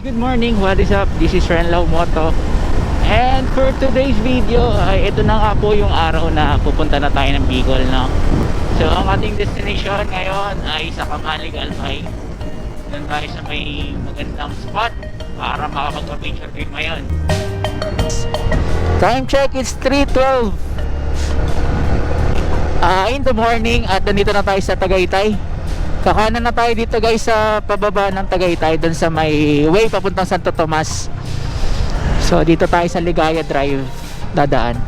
Good morning, what is up? This is Renlau Moto. And for today's video ay ito na nga po yung araw na pupunta na tayo ng Bicol, no? So ang ating destination ngayon ay sa Kamalig Albay. Doon tayo sa may magandang spot para makapagpa-picture trip ngayon. Time check, it's 3:12 in the morning at nandito na tayo sa Tagaytay. Kakanan na tayo dito guys sa pababa ng Tagaytay, doon sa may way papuntang Santo Tomas. So dito tayo sa Ligaya Drive dadaan.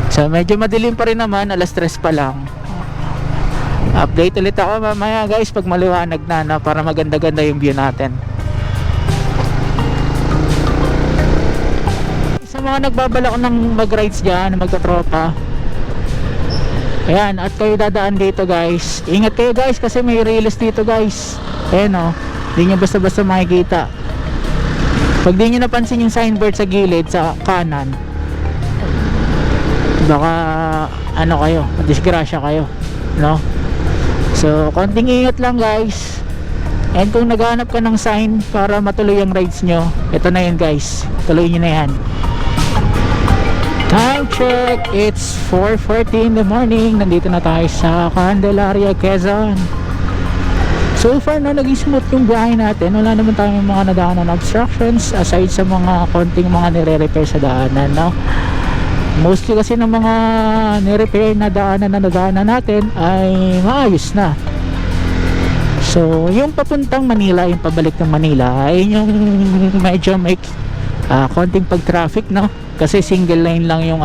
So medyo madilim pa rin naman, alas 3 pa lang. Update ulit ako mamaya guys pag maliwanag na, para maganda-ganda yung view natin. Sa mga nagbabalak ng mag-rides dyan, magtatropa, ayan, at kayo dadaan dito guys, ingat kayo guys kasi may rails dito guys. Ayan o, hindi nyo basta-basta makikita. Pag di nyo napansin yung signboard sa gilid sa kanan, baka ano kayo, disgrasya kayo, no? So konting ingat lang guys. And kung naghahanap ka ng sign para matuloy yung rides nyo, ito na yun guys, tuloy nyo na yan. Time check, it's 4:40 in the morning. Nandito na tayo sa Candelaria, Quezon. So far na naging smooth yung biyahe natin. Wala naman tayong mga nadaanan obstructions aside sa mga konting mga nire-repair sa daanan, no? Mostly kasi ng mga nire-repair na nadaanan natin ay maayos na. So yung papuntang Manila, yung pabalik ng Manila ay yung medyo may konting pag-traffic, no? Kasi single lane lang yung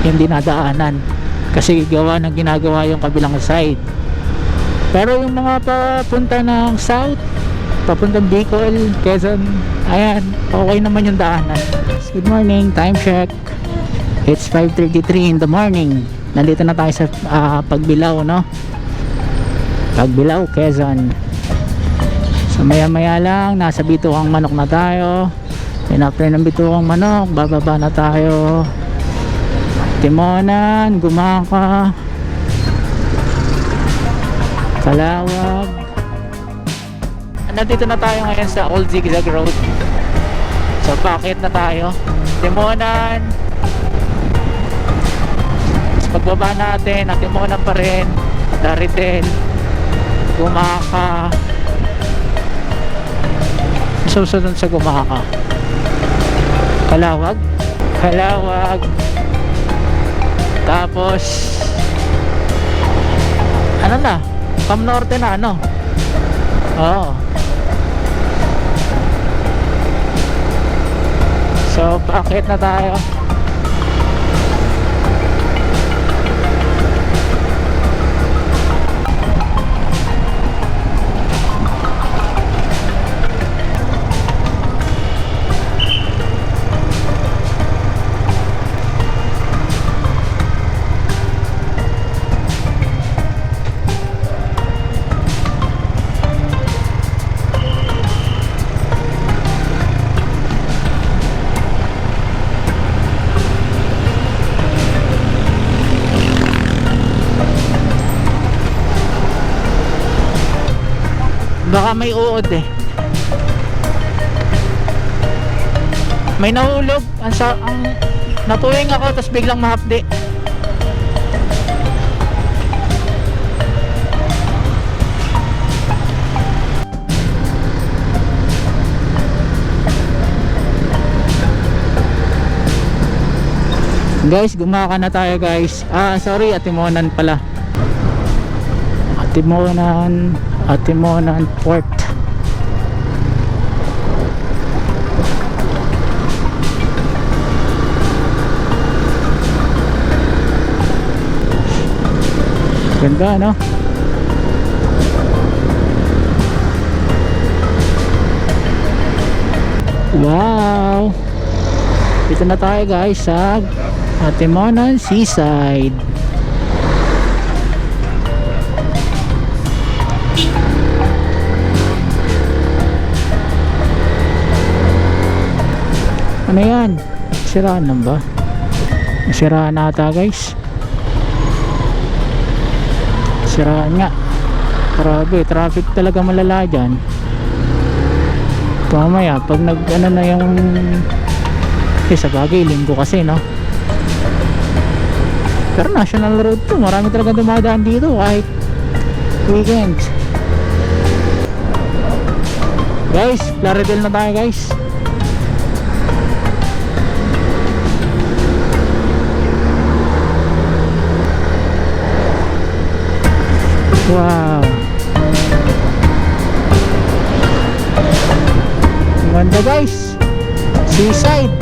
yung dinadaanan, kasi ginagawa yung kabilang side. Pero yung mga papunta ng south, papuntang Bicol, Quezon, ayan, okay naman yung daanan. Good morning, time check, it's 5:33 in the morning. Nandito na tayo sa Pagbilao, no? Pagbilao, Quezon. So maya maya lang nasa Bituang Manok na tayo. After ng Bituang Manok, bababa na tayo Timonan, Gumaka, Kalawag. Nandito na tayo ngayon sa Old Zigzag Road. So bakit na tayo Timonan. So pagbaba natin, Timonan pa rin, Daridel, Gumaka. Susunod sa Gumaka, Kalawag, tapos ano na, Cam Norte na, oo. So bakit na tayo. Baka may uod may nahulog, natuwing ako tapos biglang mahapdi. Guys, Gumaka na tayo guys. Sorry, Atimonan pala. Atimonan Port. Ganda, no? Wow! Dito na tayo guys sa Atimonan Seaside. Ano yan? Siraan lang ba? Siraan na ata guys. Siraan nga. Grabe, traffic talaga malala dyan. Mamaya pag nag ano na yung sa bagay linggo kasi, no? Pero national road to, marami talaga dumadaan dito kahit weekend. Guys, Plaridel na tayo guys. Wow, ganda guys, seaside.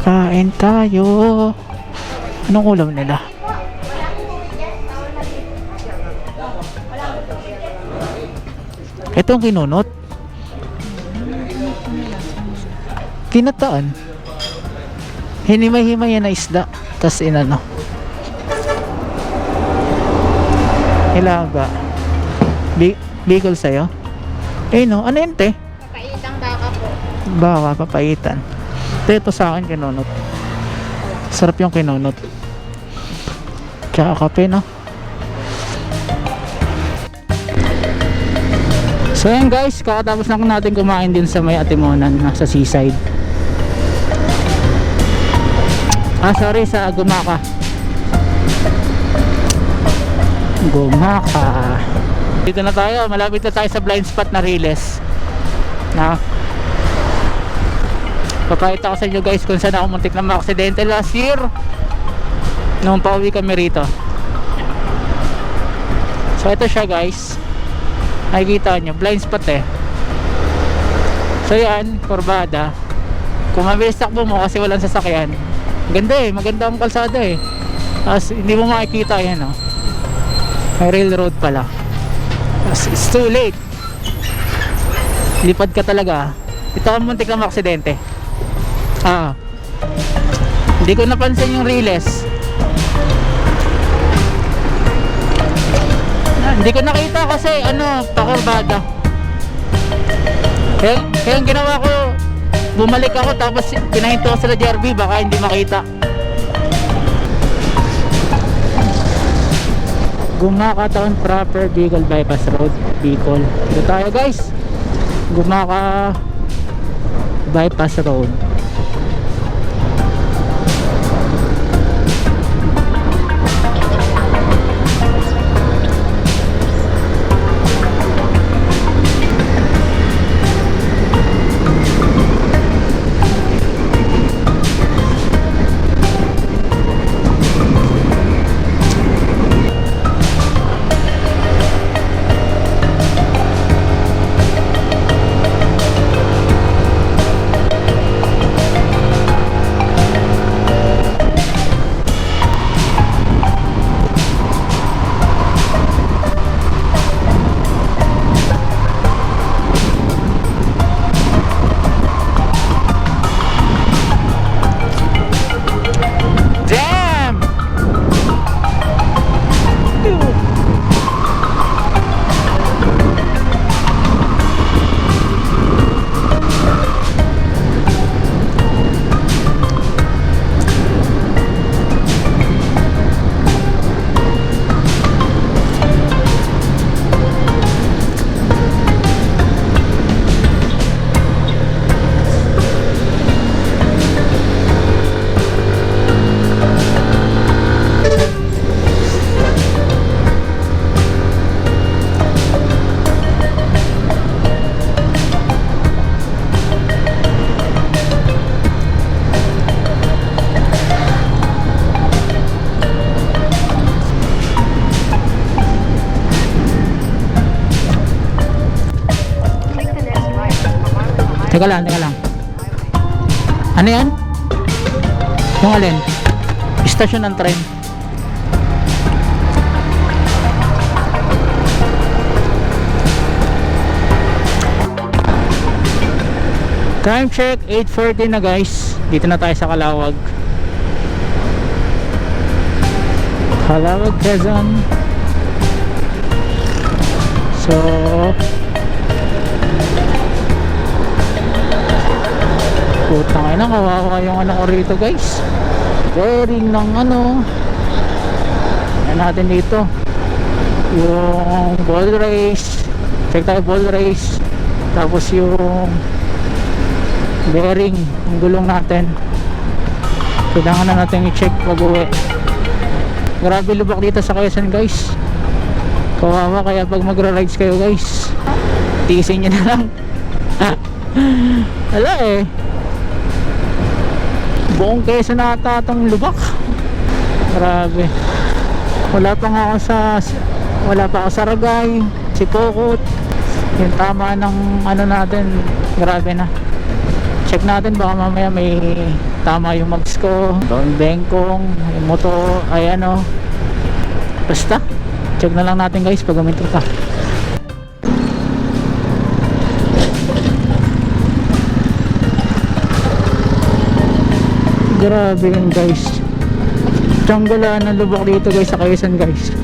Kain tayo. Anong ulam nila? Ito ang kinunot. Kinataan. Hinimay-himay yan na isda. Tas inano. Ilaga. Bicol sa'yo? Eh no, ano yun te? Papaitang baka po. Baka, papaitan. Ito sa akin kinunot. Sarap yung kinunot. Tsaka kape, no? So yan guys, kakatapos lang natin kumain din sa may Atimonan, sa seaside. Sorry, sa Gumaka. Gumaka. Dito na tayo, malapit na tayo sa blind spot na Riles. Na papakita ko sa inyo guys kung saan ako muntik na ma-aksidente last year nung pauwi kami rito. So ito siya guys, nakikita nyo, blind spot eh. So yan, kurbada. Kung mabilis takbo mo kasi walang sasakyan, ganda eh, maganda ang kalsada eh. As hindi mo makikita yan, oh. May railroad pala. As it's too late, lipad ka talaga. Ito ang muntik na ma-aksidente. Hindi ko napansin yung Riles. Hindi ko nakita kasi pakurbada. Kaya ang ginawa ko, bumalik ako tapos pinahinto ko sila JRB baka hindi makita. Gumaka Town proper, Bicol Bypass Road, Bicol. Dito tayo guys, Gumaka Bypass Road. Teka lang. Ano yan? Yung alin? Istasyon ng tren. Time check, 8:40 na guys. Dito na tayo sa Calawag. Calawag, Quezon. So Putang ina, kawawa yung ano ko rito guys. Bearing ng ano. Yan natin dito. Yung ball race. Check tayo ball race. Tapos yung bearing, yung gulong natin. Kailangan na natin i-check pag uwi. Grabe lubak dito sa Quezon guys. Kawawa, kaya pag magra-rides kayo guys, tiisin nyo na lang. Wala eh, buong Quezon na ata itong lubak. Grabe. Wala pa ako sa Ragay, Sipokot. Yung tama ng ano natin, grabe na. Check natin, baka mamaya may tama yung mags ko, yung bengkong, yung moto, ay ano. Basta check na lang natin guys pag uminto ka. Grabe yun guys, tiyanggalaan ng lubak dito guys sa Quezon guys.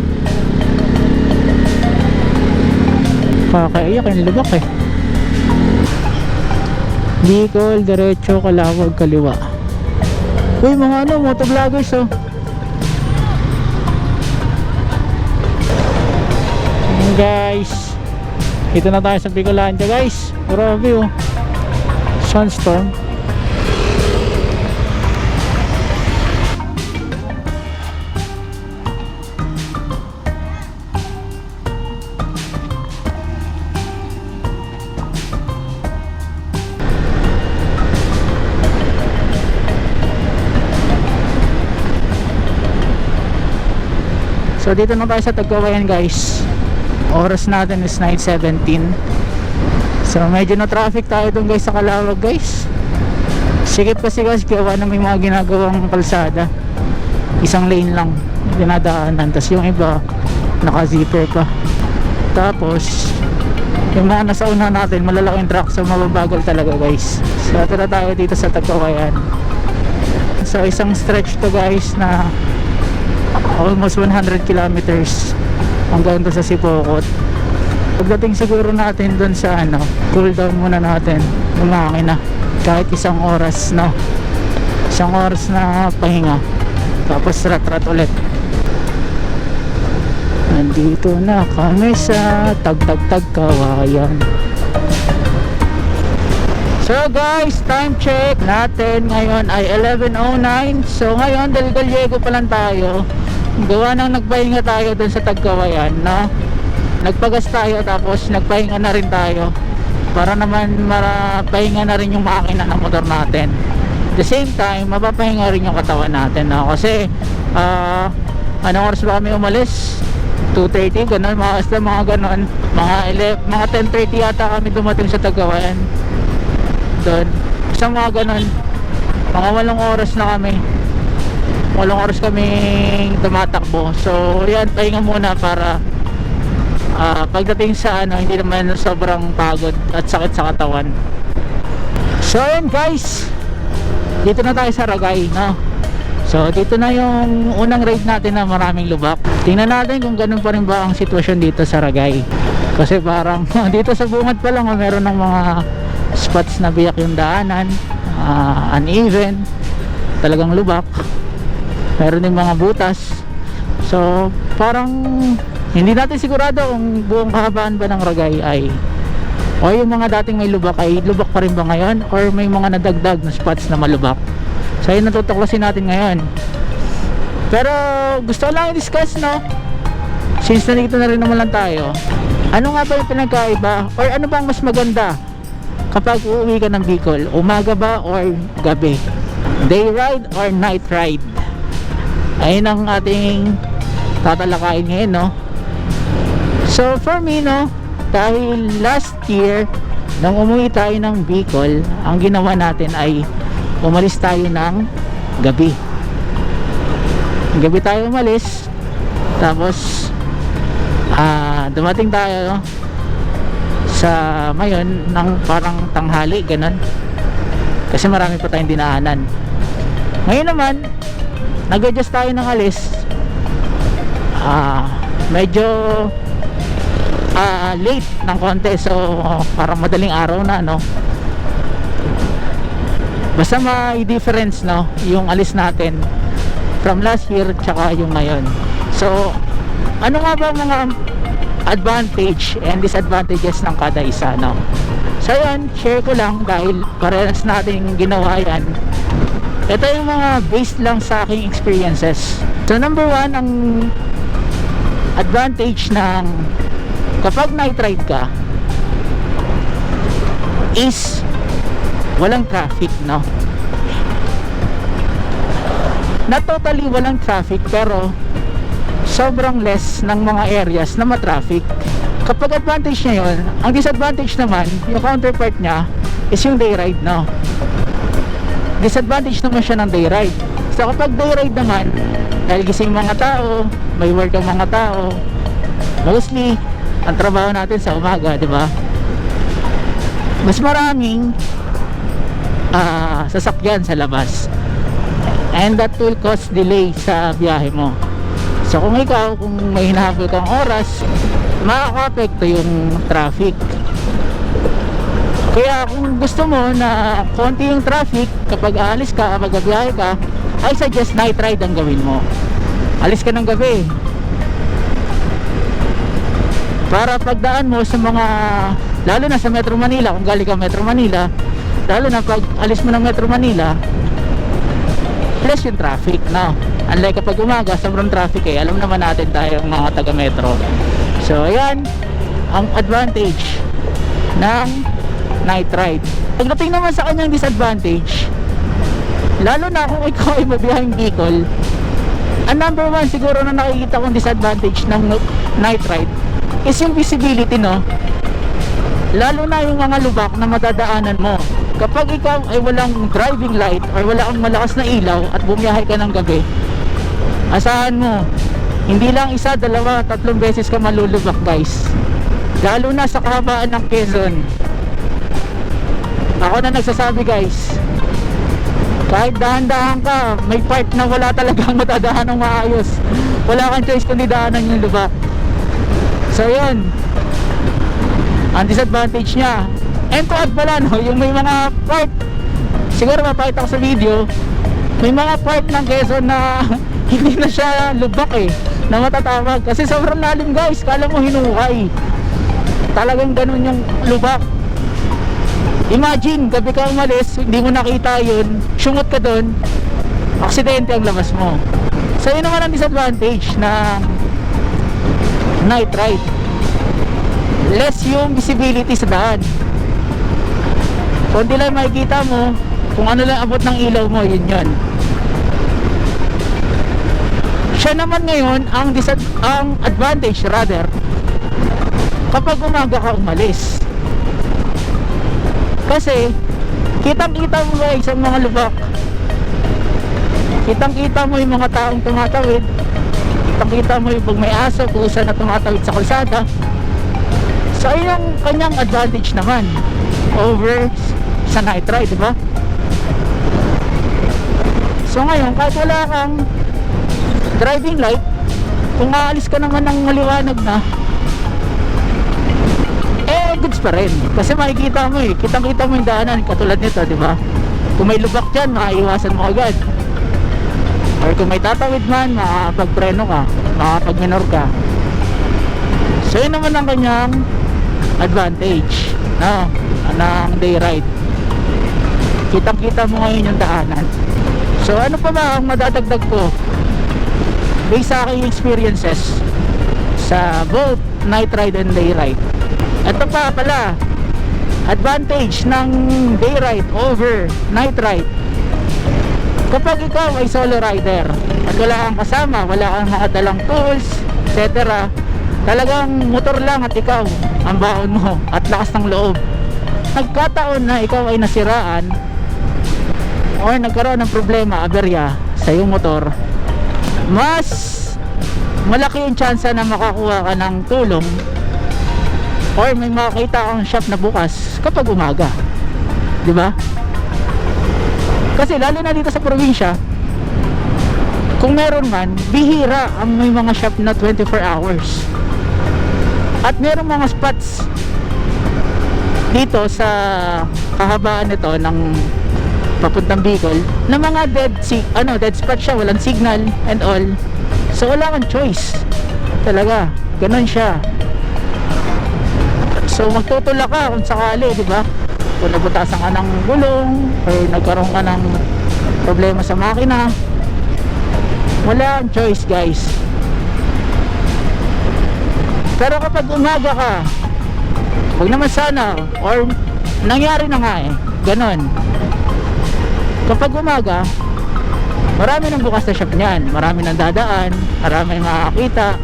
Kakaiyak yung lubak eh. Bicol, diretso, Kalawag, kaliwa. Uy, mga ano, motovloggers oh. Ayan guys, dito na tayo sa Bicolanja guys. Grabe oh, sunstorm. So dito na tayo sa Tagkawayan guys. Oras natin is 9:17. So medyo na traffic tayo dun guys sa Calawag guys. Sikip kasi guys, gawa na may mga ginagawang kalsada. Isang lane lang dinadaanan, tapos yung iba naka-zipper pa. Tapos yung mga nasa una natin, malalaking truck, so mababagal talaga guys. So ito na tayo dito sa Tagkawayan. So isang stretch to guys na almost 100 kilometers hanggang doon sa Sipokot. Pagdating siguro natin doon sa ano, cool down muna natin yung makina kahit isang oras na pahinga, tapos rat ulit. Nandito na kami sa Tagkawayan. So guys, time check natin ngayon ay 11:09. So ngayon, Del Gallego pa lang tayo. Gawa nang nagpahinga tayo dun sa Tagkawayan, no? Nagpagas tayo, tapos nagpahinga na rin tayo para naman mapahinga na rin yung makina ng motor natin. At the same time, mapapahinga rin yung katawan natin, no? Kasi anong oras ba kami umalis? 2:30, ganun, mga ganun. Mga 10:30 yata kami dumating sa Tagkawayan doon. Isang mga ganun, mga 8 oras na kami. 8 oras kaming tumatakbo. So yan, pahinga muna para pagdating sa ano, hindi naman sobrang pagod at sakit sa katawan. So yan guys, dito na tayo sa Ragay, no? So dito na yung unang ride natin na maraming lubak. Tingnan natin kung ganun pa rin ba ang sitwasyon dito sa Ragay. Kasi parang dito sa bungad pa lang meron ng mga spots na biyak yung daanan, uneven, talagang lubak. Meron din mga butas. So parang hindi natin sigurado kung buong kahabaan ba ng Ragay ay, o yung mga dating may lubak ay lubak pa rin ba ngayon, or may mga nadagdag na spots na malubak. So yun natutuklasin natin ngayon. Pero gusto ko lang i-discuss, no, since nandito na rin naman lang tayo, ano nga ba yung pinagkaiba, or ano bang mas maganda kapag uuwi ka ng Bicol? Umaga ba or gabi? Day ride or night ride? Ayun ang ating tatalakayin ngayon, no? So for me, no, dahil last year nang umuwi tayo ng Bicol, ang ginawa natin ay umalis tayo ng gabi. Gabi tayo umalis, tapos dumating tayo sa Mayon ng parang tanghali, ganun, kasi marami pa tayong dinaanan. Ngayon naman, nag-adjust tayo ng alis, medyo late ng konti, so parang madaling araw na, no? Basta may difference, no, yung alis natin from last year tsaka yung ngayon. So ano nga ba mga advantage and disadvantages ng kada isa, no? So yun, share ko lang dahil parehas natin ginawa yan. Ito yung mga based lang sa aking experiences. So number one, ang advantage ng kapag night ride ka is walang traffic, no? Not totally walang traffic, pero sobrang less ng mga areas na matraffic. Kapag advantage niya yun, ang disadvantage naman, yung counterpart niya is yung day ride, no? Disadvantage naman siya ng day ride. So kapag day ride naman, dahil gising mga tao, may work ang mga tao, mostly ang trabaho natin sa umaga, di ba? Mas maraming sasakyan sa labas, and that will cause delay sa biyahe mo. So kung ikaw, kung may hinahabol kang oras, makaka-apekto yung traffic. Kaya kung gusto mo na konti yung traffic kapag aalis ka, kapag biyahe ka, I suggest night ride ang gawin mo. Alis ka ng gabi para pagdaan mo sa mga, lalo na sa Metro Manila, kung galing ka Metro Manila, lalo na pag alis mo ng Metro Manila, less yung traffic, no? Unlike kapag umaga, sobrang traffic eh. Alam naman natin tayo mga taga Metro. So ayan ang advantage ng night ride. Pagdating naman sa kanyang disadvantage, lalo na kung ikaw ay mabiyaheng Bicol, ang number one siguro na nakikita kong disadvantage ng night ride is yung visibility, no? Lalo na yung mga lubak na madadaanan mo. Kapag ikaw ay walang driving light or wala kang malakas na ilaw at bumiyahe ka ng gabi, asahan mo, hindi lang isa, dalawa, tatlong beses ka malulubak, guys. Lalo na sa kahabaan ng Quezon. Ako na nagsasabi, guys, kahit dahan-dahan ka, may part na wala talagang matadahan ng maayos. Wala kang choice kundi dahanan yung lubak. So yun, ang disadvantage niya. And to add pala, no, yung may mga part, siguro mapakita ko sa video, may mga part ng Quezon na hindi na siya lubak eh, na matatawag kasi sobrang lalim, guys. Kala mo hinukay, talagang ganun yung lubak. Imagine, gabi ka umalis, hindi mo nakita yun, syungot ka dun, aksidente ang labas mo. So yun naman ang disadvantage ng night ride. Less yung visibility sa daan. Kung di lang makikita mo, kung ano lang abot ng ilaw mo, yun yun. Siya naman ngayon, ang advantage rather, kapag umaga ka umalis. Kasi kitang-kita mo, guys, ang mga lubak. Kitang-kita mo yung mga taong tumatawid. Kitang-kita mo yung pag may aso, kusa na tumatawid sa kalsada. So ayun ang kanyang advantage naman over sa night ride, di ba? So ngayon, kahit wala kang driving light, kung aalis ka naman ng maliwanag na, goods pa rin. Kasi makikita mo eh, kitang-kita mo yung daanan katulad nito, di ba? Kung may lubak dyan, makaiwasan mo agad. Or kung may tatawid man, makapagpreno ka, makapagminor ka. So yun naman ang kanyang advantage, no, ng day ride. Kitang-kita mo ngayon yung daanan. So ano pa ba ang madadagdag ko based sa aking experiences sa both night ride and day ride? Ito pa pala, advantage ng day ride over night ride. Kapag ikaw ay solo rider at wala kang kasama, wala kang mga dalang tools, etc., talagang motor lang at ikaw ang baon mo at lakas ng loob, nagkataon na ikaw ay nasiraan or nagkaroon ng problema, aberya sa iyong motor, mas malaki yung chance na makakuha ka ng tulong or may makakita kang shop na bukas kapag umaga, di ba? Kasi lalo na dito sa probinsya, kung meron man, bihira ang may mga shop na 24 hours. At meron mga spots dito sa kahabaan nito ng papuntang Bicol, na mga dead spot siya, walang signal and all. So wala kang choice talaga, ganun siya. So magtutulak ka kung sakali, di ba? Kung nabutasan ka ng gulong or nagkaroon ka ng problema sa makina, wala kang choice, guys. Pero kapag umaga ka, wag naman sana, or nangyari na nga ganon. Kapag umaga, marami nang bukas na shop niyan, marami nang dadaan, marami makakita,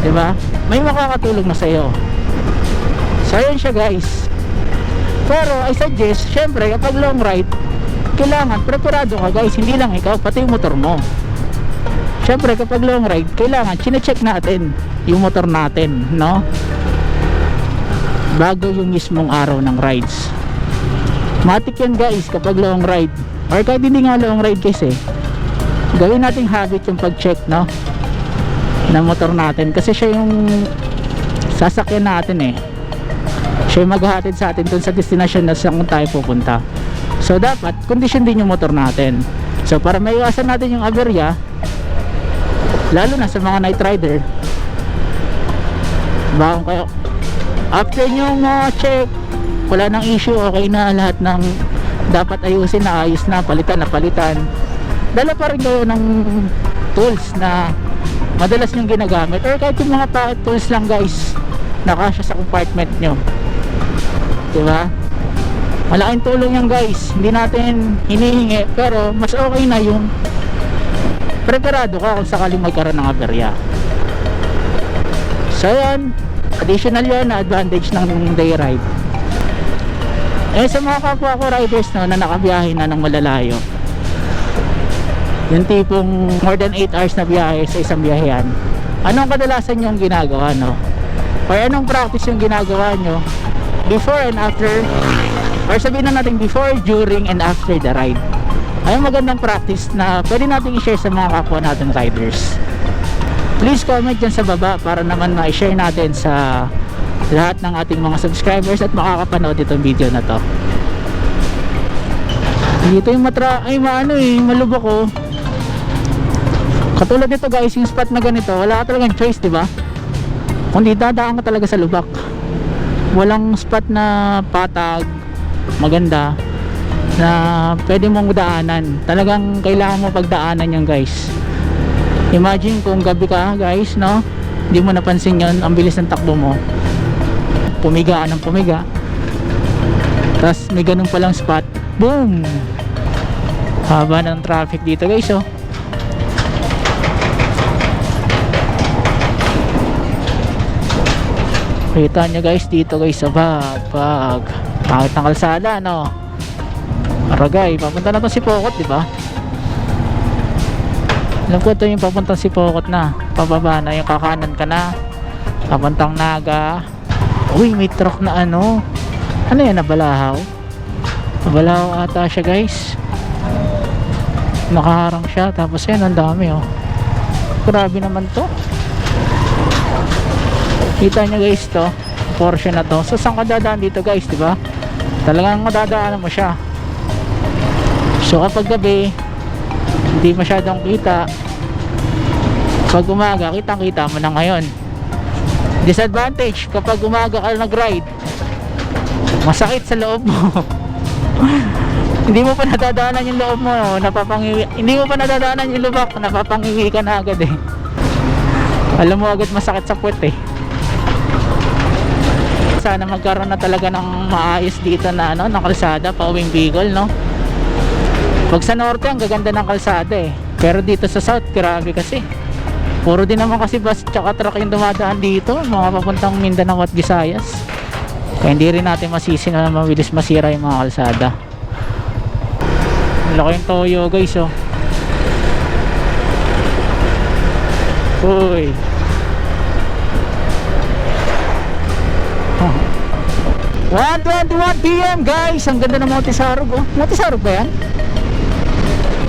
diba? May makakatulong na sa'yo. So ayun siya, guys. Pero I suggest, syempre kapag long ride, kailangan preparado ka, guys. Hindi lang ikaw, pati yung motor mo. Syempre kapag long ride, kailangan chine-check natin yung motor natin, no? Bago yung mismong araw ng rides. Matik yan, guys, kapag long ride, or kahit hindi nga long ride, kasi gawin nating habit yung pag-check, no, ng motor natin, kasi siya yung sasakyan natin siya yung maghahatid sa atin dun sa destination na saan tayo pupunta. So dapat condition din yung motor natin. So para maiwasan natin yung aberya, lalo na sa mga night rider, bago kayo, after nyo check, wala nang issue, okay na lahat ng dapat ayusin na ayos na, palitan na palitan, dala pa rin kayo ng tools na madalas nyong ginagamit, or kahit yung mga pocket tools lang, guys, nakasya sa compartment nyo, diba? Malaking tulong yan, guys. Hindi natin hinihingi, pero mas okay na yung preparado ka kung sakaling magkaroon ng aberya. So yan, additional yan na advantage ng day ride. Sa mga kapwa ko riders, no, na nakabiyahe na ng malalayo, yung tipong more than 8 hours na biyahe sa isang biyahean, anong kadalasan yung ginagawa, no? Or anong practice yung ginagawa nyo before and after, or sabihin na natin before, during, and after the ride? Ay magandang practice na pwede natin i-share sa mga kapwa natin riders. Please comment dyan sa baba para naman ma-share natin sa lahat ng ating mga subscribers at makakapanood itong video na to. Dito yung malubok ko. Katulad nito, guys, yung spot na ganito, wala ka talagang choice, diba? Kundi dadaan ka talaga sa lubak. Walang spot na patag maganda na pwede mong daanan. Talagang kailangan mo pagdaanan yan, guys. Imagine kung gabi ka, guys, no, hindi mo napansin yon, ang bilis ng takbo mo, pumiga ng pumiga, tapos may ganun palang spot, boom, haba ng traffic dito, guys. Kita nyo, guys, dito, guys, sa pangit ng kalsada, no? Aragay, papunta na to si Pokot, diba? Alam ko ito yung papuntang si Pokot na, pababa na, yung kakanan ka na, papuntang Naga. Uy, may truck na ano yan, nabalahaw ata siya, guys. Nakaharang siya, tapos yan, ang dami, grabe naman to. Kita nyo, guys, to portion na to. So saan ka dadaan dito, guys, diba? Talagang madadaanan mo siya. So kapag gabi, hindi masyadong kita. Pag umaga, kitang-kita mo na ngayon. Disadvantage, kapag umaga ka nag-ride, masakit sa loob mo. Hindi mo pa nadadaanan yung loob mo, hindi mo pa nadadaanan yung lubak, napapangiwi ka na agad Alam mo agad masakit sa puwet Sana magkaroon na talaga ng maayos dito na ng kalsada pauwing Bicol, no? Pag sa norte, ang gaganda ng kalsada pero dito sa south, grabe kasi. Puro din naman kasi bus tsaka truck yung dumadaan dito, mga papuntang Mindanao at Visayas. Kaya hindi rin natin masisi na mabilis masira yung mga kalsada. Laki yung toyo, guys, Uy. 1:21 PM, guys. Ang ganda ng Monte-Sarug, Monte-Sarug ba yan?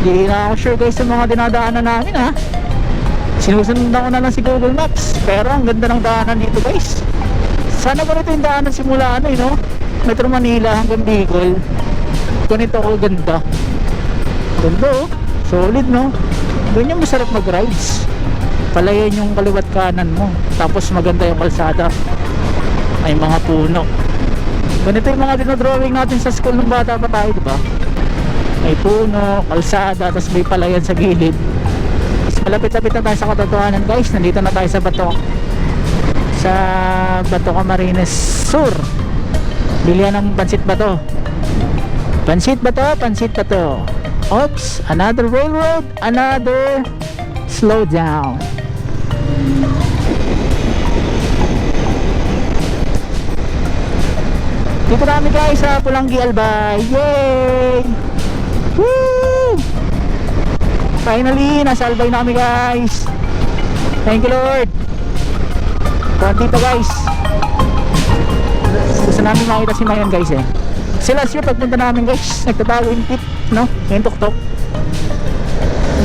Hindi na ako sure, guys, sa mga dinadaanan namin, sinusundan ko na lang si Google Maps, pero ang ganda ng daanan dito, guys. Sana ba ito yung daanan simula Metro Manila hanggang Bicol. ganito ko ganda. Ganda oh. Solid no. Ganyan masarap mag-rides. Palayan yung kaliwat kanan mo. Tapos maganda yung kalsada. May mga puno. Ganito yung mga dinodrawing natin sa school ng bata pa tayo, diba? May puno, kalsada, tapos may palayan sa gilid. Malapit-lapit na tayo sa katotohanan guys. Nandito na tayo sa Bato. Sa Bato Camarines Sur. Bilihan ng Pansit Bato. Pansit Bato, Pansit Bato. Oops, another railroad, another slow down. Dito kami guys sa Pulangi Albay. Yay! Woo! Finally, nasa Albay na kami guys. Thank you Lord. Konti pa guys. Gusto namin makita si Mayan guys eh. Kasi last year pagpunta namin guys, nagtatago yung tip, no? Yung tuktok.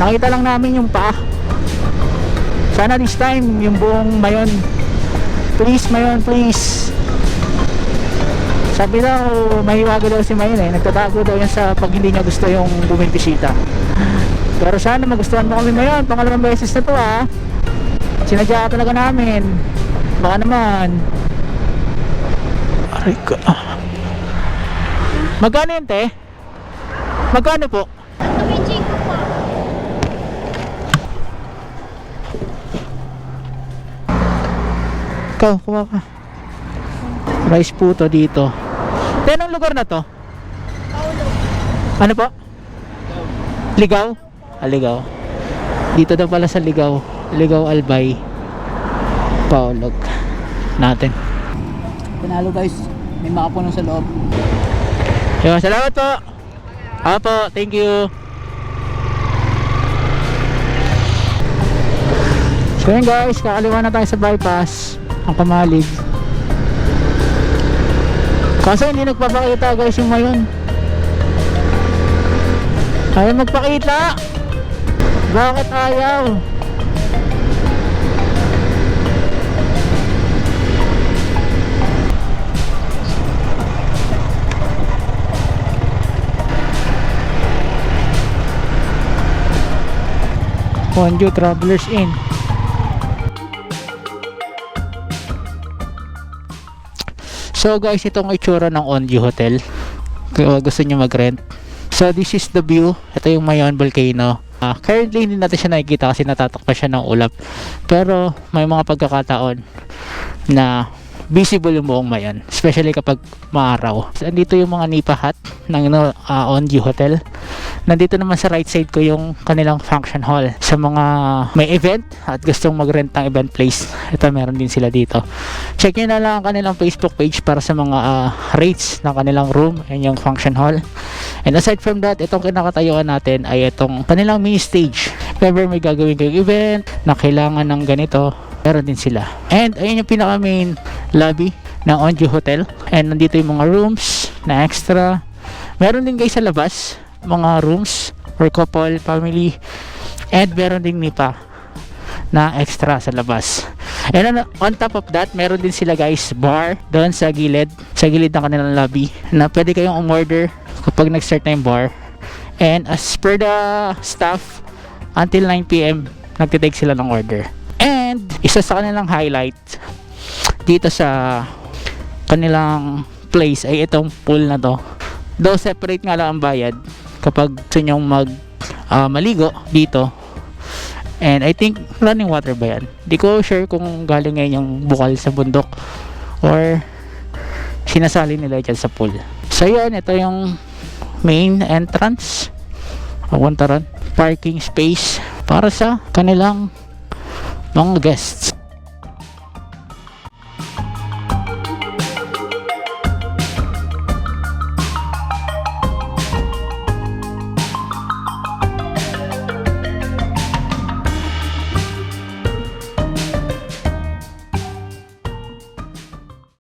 Nakita lang namin yung paa. Sana this time yung buong Mayon. Please Mayon, please. Sabi daw, mahiwaga daw si Mayon eh. Nagtatago daw yan sa pag hindi niya gusto yung bumimbisita. Pero sana magustuhan mo kami Mayon. Pangalawang beses na to ha. Sinadya talaga namin. Baka naman. Aray ka. Magkano yun te? Magkano po? Ikaw, kuha ka. Rice puto dito. Te, anong lugar na to? Ano po? Ligaw? Ligaw. Dito daw pala sa Ligaw. Ligaw Albay. Paulog natin. Panalo guys. May makapuno sa loob. Yo, salamat po. Apo, thank you. So yun guys, kakaliwa na tayo sa bypass. Ang Kamalig. Kaso hindi nagpapakita guys yung Mayon. Ayaw magpakita. Bakit ayaw? Onju Travelers Inn. So guys, itong itsura ng Onju Hotel. Kung gusto nyo mag-rent. So this is the view. Ito yung Mayon Volcano. Currently hindi natin siya nakikita kasi natatakpan siya ng ulap. Pero may mga pagkakataon na visible yung buong Mayon. Especially kapag maaraw. So, andito yung mga nipa hut ng Onju Hotel. Nandito naman sa right side ko yung kanilang function hall. Sa mga may event at gustong mag-rent ng event place, ito meron din sila dito. Check nyo na lang ang kanilang Facebook page para sa mga rates ng kanilang room and yung function hall. And aside from that, itong kinakatayuan natin ay itong kanilang mini stage. If ever may gagawin kayong event na kailangan ng ganito, meron din sila. And ayun yung pinaka main lobby ng Onju Hotel. And nandito yung mga rooms na extra. Meron din guys sa labas mga rooms for couple, family, and meron din nipa na extra sa labas. And on top of that, meron din sila guys bar doon sa gilid ng kanilang lobby na pwede kayong umorder kapag nag-start na yung bar. And as per the staff, until 9 PM nagtitake sila ng order. And isa sa kanilang highlight dito sa kanilang place ay itong pool na to. Though separate nga lang ang bayad kapag gusto nyong maligo dito. And I think running water ba yan? Di ko sure kung galing ngayon yung bukal sa bundok or sinasali nila dyan sa pool. So yan, ito yung main entrance. Papunta ron. Parking space para sa kanilang mga guests.